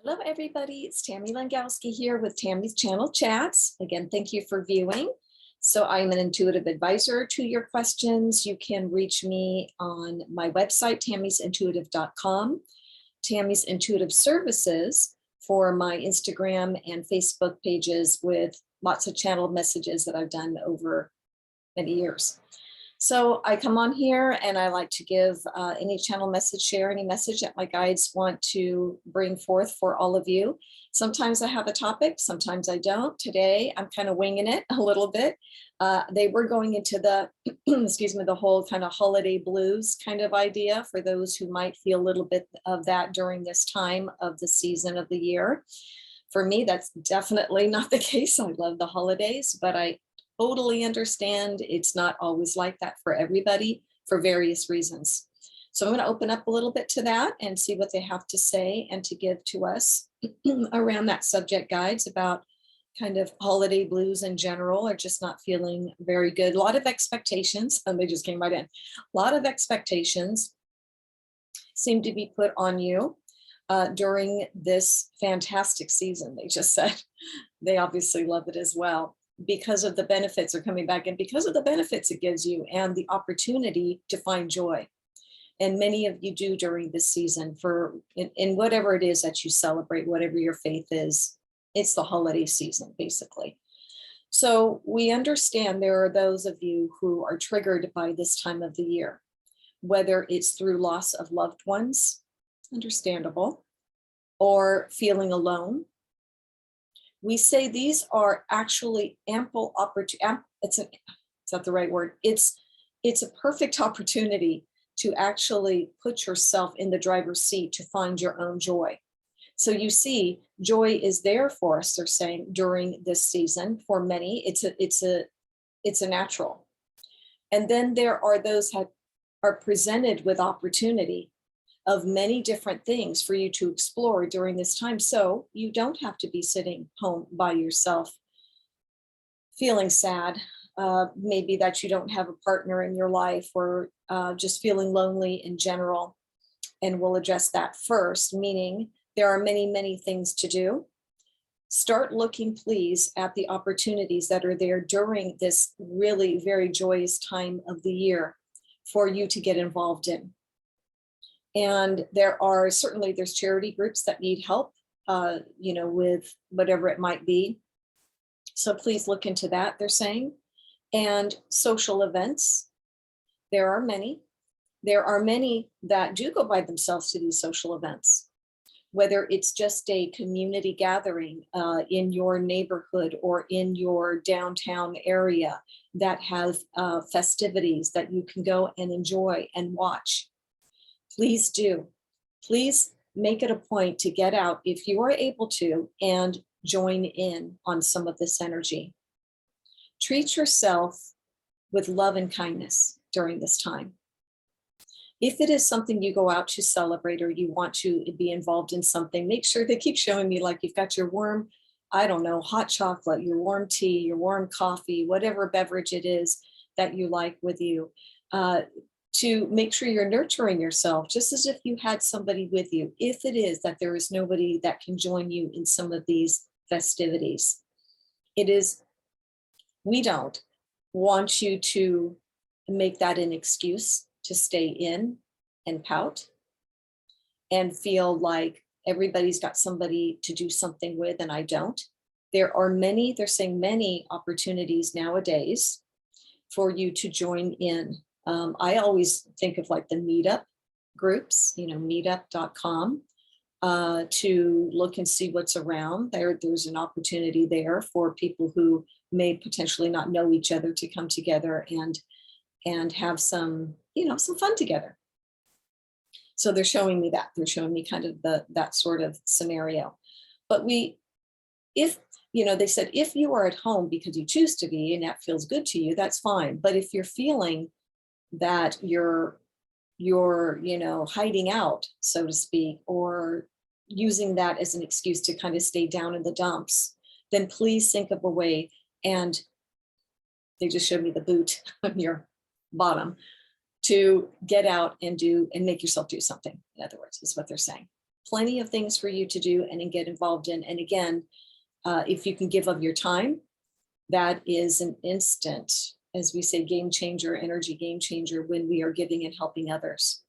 Hello, everybody. It's Tammy Langowski here with Tammy's Channel Chats. Again, thank you for viewing. So I'm an intuitive advisor to your questions. You can reach me on my website, tammysintuitive.com, Tammy's Intuitive Services for my Instagram and Facebook pages with lots of channel messages that I've done over many years. So I come on here and I like to give any channel message, share any message that my guides want to bring forth for all of you. Sometimes I have a topic, sometimes I don't. Today, I'm kind of winging it a little bit. They were going into the, excuse me, the whole kind of holiday blues kind of idea for those who might feel a little bit of that during this time of the season of the year. For me, that's definitely not the case. I love the holidays, but I totally understand it's not always like that for everybody for various reasons. So I'm going to open up a little bit to that and see what they have to say and to give to us around that subject, guides about kind of holiday blues in general, or just not feeling very good. A lot of expectations, and they just came right in. A lot of expectations seem to be put on you during this fantastic season. They just said they obviously love it as well, because of the benefits are coming back and because of the benefits it gives you and the opportunity to find joy. And many of you do during this season for in whatever it is that you celebrate, whatever your faith is. It's the holiday season, basically. So we understand there are those of you who are triggered by this time of the year, whether it's through loss of loved ones, understandable, or feeling alone. We say these are actually ample opportunity. Is that the right word? It's a perfect opportunity to actually put yourself in the driver's seat to find your own joy. So you see, joy is there for us, they're saying, during this season. For many, it's a natural. And then there are those that are presented with opportunity of many different things for you to explore during this time. So you don't have to be sitting home by yourself, feeling sad, maybe that you don't have a partner in your life, or just feeling lonely in general. And we'll address that first, meaning there are many, many things to do. Start looking, please, at the opportunities that are there during this really very joyous time of the year for you to get involved in. And there's charity groups that need help, with whatever it might be. So please look into that, they're saying. And social events, there are many. There are many that do go by themselves to these social events, whether it's just a community gathering in your neighborhood or in your downtown area that have festivities that you can go and enjoy and watch. Please do. Please make it a point to get out if you are able to and join in on some of this energy. Treat yourself with love and kindness during this time. If it is something you go out to celebrate or you want to be involved in something, make sure they keep showing me, like, you've got your warm, hot chocolate, your warm tea, your warm coffee, whatever beverage it is that you like with you. To make sure you're nurturing yourself, just as if you had somebody with you, if it is that there is nobody that can join you in some of these festivities. We don't want you to make that an excuse to stay in and pout and feel like everybody's got somebody to do something with and I don't. They're saying many opportunities nowadays for you to join in. I always think of like the meetup groups, meetup.com, to look and see what's around. There's an opportunity there for people who may potentially not know each other to come together and have some fun together. So they're showing me that. They're showing me kind of that sort of scenario. But they said, if you are at home because you choose to be and that feels good to you, that's fine. But if you're feeling that you're hiding out, so to speak, or using that as an excuse to kind of stay down in the dumps, then please think of a way. And they just showed me the boot on your bottom to get out and make yourself do something. In other words, is what they're saying. plenty of things for you to do and get involved in. And again, if you can give of your time, that is an instant, as we say, game changer, energy game changer when we are giving and helping others.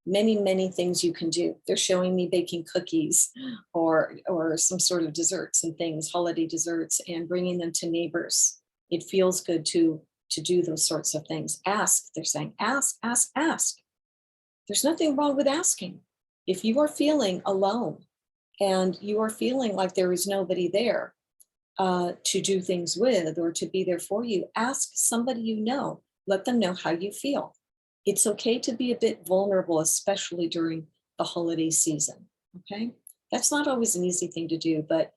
Many, many things you can do. They're showing me baking cookies or some sort of desserts and things, holiday desserts, and bringing them to neighbors. It feels good to do those sorts of things. Ask, they're saying, ask, ask, ask. There's nothing wrong with asking. If you are feeling alone and you are feeling like there is nobody there to do things with or to be there for you, ask somebody you know. Let them know how you feel. It's okay to be a bit vulnerable, especially during the holiday season, okay? That's not always an easy thing to do, but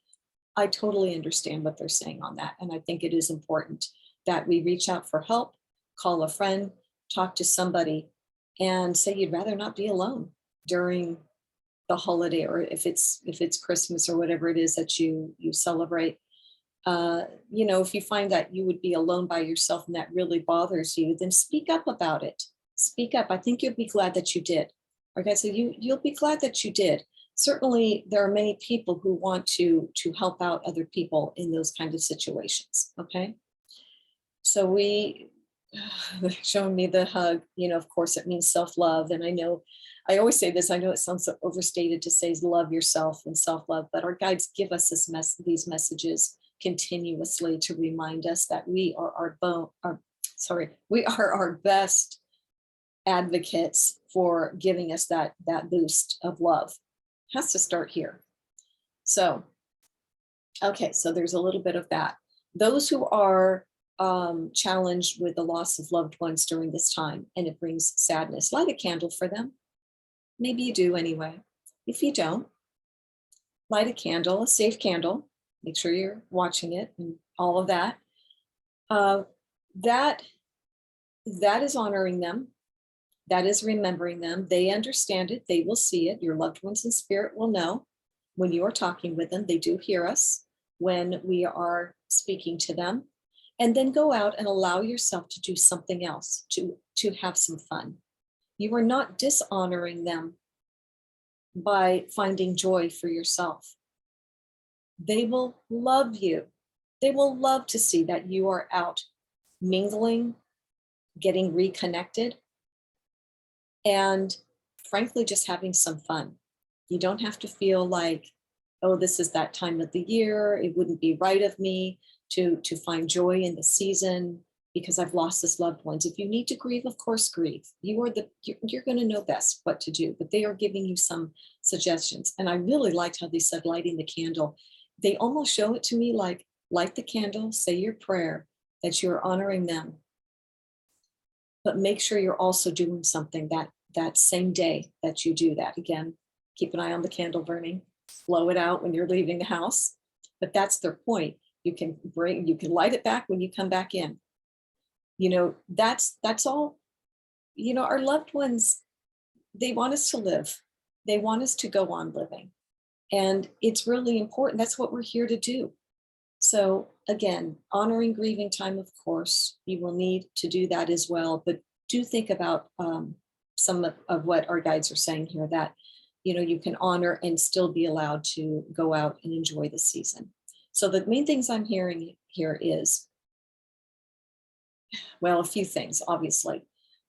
I totally understand what they're saying on that. And I think it is important that we reach out for help, call a friend, talk to somebody, and say you'd rather not be alone during the holiday, or if it's Christmas or whatever it is that you celebrate. If you find that you would be alone by yourself and that really bothers you, then speak up about it. Speak up. I think you'll be glad that you did. Okay, so you'll be glad that you did. Certainly, there are many people who want to help out other people in those kinds of situations. Okay, so they're showing me the hug. Of course, it means self-love, and I know. I always say this. I know it sounds so overstated to say love yourself and self-love, but our guides give us these messages continuously to remind us that we are our best advocates for giving us that boost of love. It has to start here. So, okay, so there's a little bit of that. Those who are challenged with the loss of loved ones during this time, and it brings sadness, light a candle for them. Maybe you do anyway. If you don't, light a candle, a safe candle. Make sure you're watching it and all of that. That is honoring them. That is remembering them. They understand it. They will see it. Your loved ones in spirit will know when you are talking with them. They do hear us when we are speaking to them. And then go out and allow yourself to do something else, to have some fun. You are not dishonoring them by finding joy for yourself. They will love you. They will love to see that you are out mingling, getting reconnected, and frankly, just having some fun. You don't have to feel like, oh, this is that time of the year. It wouldn't be right of me to find joy in the season because I've lost this loved ones. If you need to grieve, of course, grieve. You're going to know best what to do, but they are giving you some suggestions. And I really liked how they said lighting the candle. They almost show it to me like, light the candle, say your prayer, that you're honoring them. But make sure you're also doing something that same day that you do that. Again, keep an eye on the candle burning, blow it out when you're leaving the house. But that's their point. You can light it back when you come back in. That's all. Our loved ones, they want us to live. They want us to go on living. And it's really important. That's what we're here to do. So again, honoring grieving time, of course, you will need to do that as well. But do think about some of what our guides are saying here, that, you can honor and still be allowed to go out and enjoy the season. So the main things I'm hearing here is, well, a few things, obviously,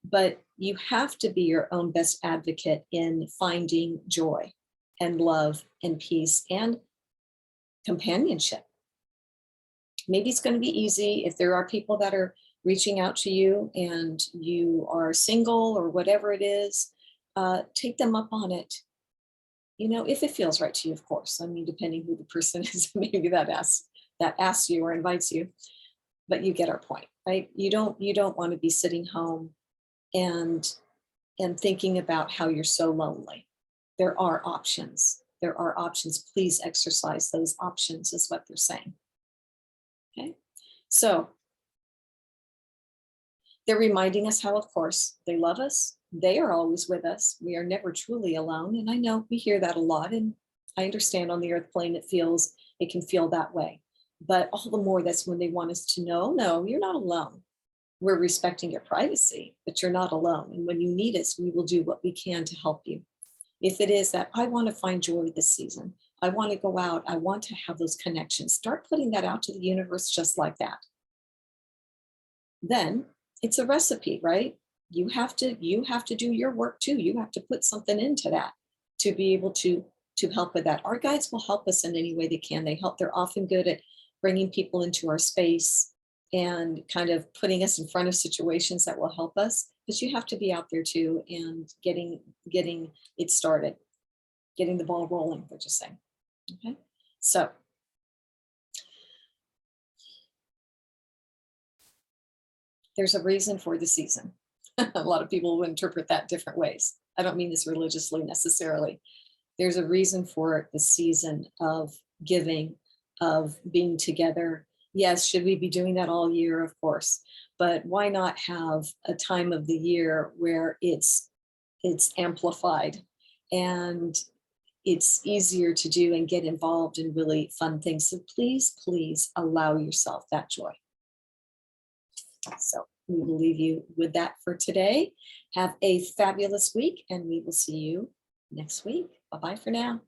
but you have to be your own best advocate in finding joy and love and peace and companionship. Maybe it's going to be easy if there are people that are reaching out to you and you are single or whatever it is, take them up on it. If it feels right to you, of course. I mean, depending who the person is, maybe that asks you or invites you, but you get our point, right? You don't want to be sitting home and thinking about how you're so lonely. There are options. There are options. Please exercise those options, is what they're saying. Okay, so they're reminding us how, of course, they love us. They are always with us. We are never truly alone. And I know we hear that a lot. And I understand on the earth plane, it can feel that way. But all the more, that's when they want us to know, no, you're not alone. We're respecting your privacy, but you're not alone. And when you need us, we will do what we can to help you. If it is that I want to find joy this season, I want to go out, I want to have those connections, start putting that out to the universe just like that. Then it's a recipe, right? You have to do your work too. You have to put something into that to be able to help with that. Our guides will help us in any way they can. They're often good at bringing people into our space and kind of putting us in front of situations that will help us. But you have to be out there too and getting it started, getting the ball rolling, we're just saying. Okay. So there's a reason for the season. A lot of people will interpret that different ways. I don't mean this religiously necessarily. There's a reason for the season of giving, of being together. Yes, should we be doing that all year? Of course. But why not have a time of the year where it's amplified and it's easier to do and get involved in really fun things. So please allow yourself that joy. So we will leave you with that for today. Have a fabulous week, and we will see you next week. Bye-bye for now.